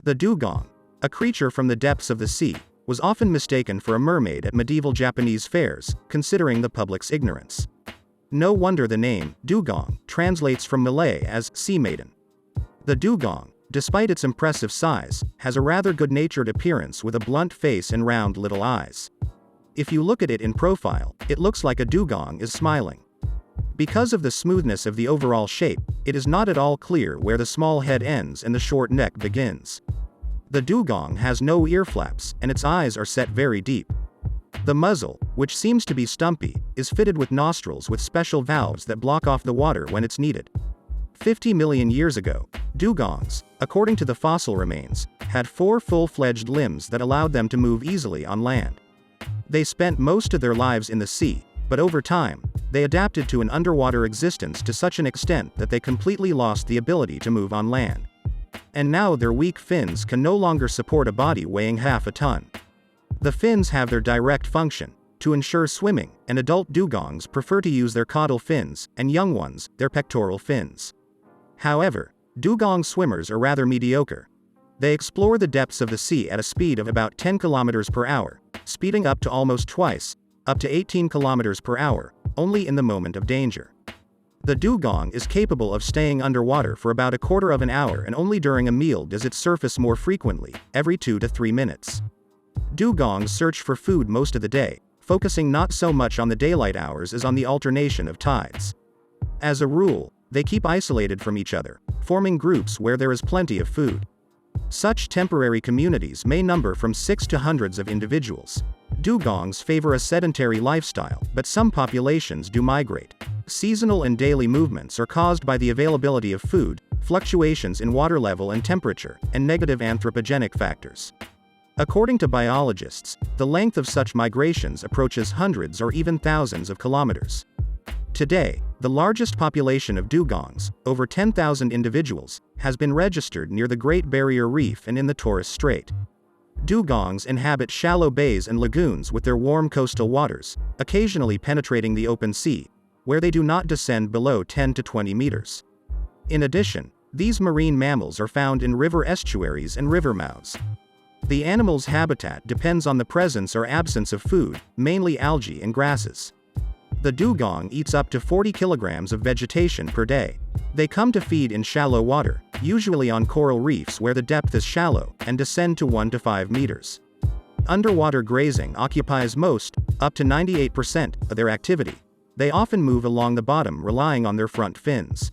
The dugong, a creature from the depths of the sea, was often mistaken for a mermaid at medieval Japanese fairs, considering the public's ignorance. No wonder the name, dugong, translates from Malay as sea maiden. The dugong, despite its impressive size, has a rather good-natured appearance with a blunt face and round little eyes. If you look at it in profile, it looks like a dugong is smiling. Because of the smoothness of the overall shape, it is not at all clear where the small head ends and the short neck begins. The dugong has no earflaps, and its eyes are set very deep. The muzzle, which seems to be stumpy, is fitted with nostrils with special valves that block off the water when it's needed. 50 million years ago, dugongs, according to the fossil remains, had 4 full-fledged limbs that allowed them to move easily on land. They spent most of their lives in the sea, but over time, they adapted to an underwater existence to such an extent that they completely lost the ability to move on land. And now their weak fins can no longer support a body weighing half a ton. The fins have their direct function to ensure swimming, and adult dugongs prefer to use their caudal fins, and young ones, their pectoral fins. However, dugong swimmers are rather mediocre. They explore the depths of the sea at a speed of about 10 kilometers per hour, speeding up to almost twice, up to 18 kilometers per hour, only in the moment of danger. The dugong is capable of staying underwater for about a quarter of an hour, and only during a meal does it surface more frequently, every 2 to 3 minutes. Dugongs search for food most of the day, focusing not so much on the daylight hours as on the alternation of tides. As a rule, they keep isolated from each other, forming groups where there is plenty of food. Such temporary communities may number from 6 to hundreds of individuals. Dugongs favor a sedentary lifestyle, but some populations do migrate. Seasonal and daily movements are caused by the availability of food, fluctuations in water level and temperature, and negative anthropogenic factors. According to biologists, the length of such migrations approaches hundreds or even thousands of kilometers. Today, the largest population of dugongs, over 10,000 individuals, has been registered near the Great Barrier Reef and in the Torres Strait. Dugongs inhabit shallow bays and lagoons with their warm coastal waters, occasionally penetrating the open sea, where they do not descend below 10 to 20 meters. In addition, these marine mammals are found in river estuaries and river mouths. The animal's habitat depends on the presence or absence of food, mainly algae and grasses. The dugong eats up to 40 kilograms of vegetation per day. They come to feed in shallow water, usually on coral reefs where the depth is shallow, and descend to 1 to 5 meters. Underwater grazing occupies most, up to 98%, of their activity. They often move along the bottom relying on their front fins.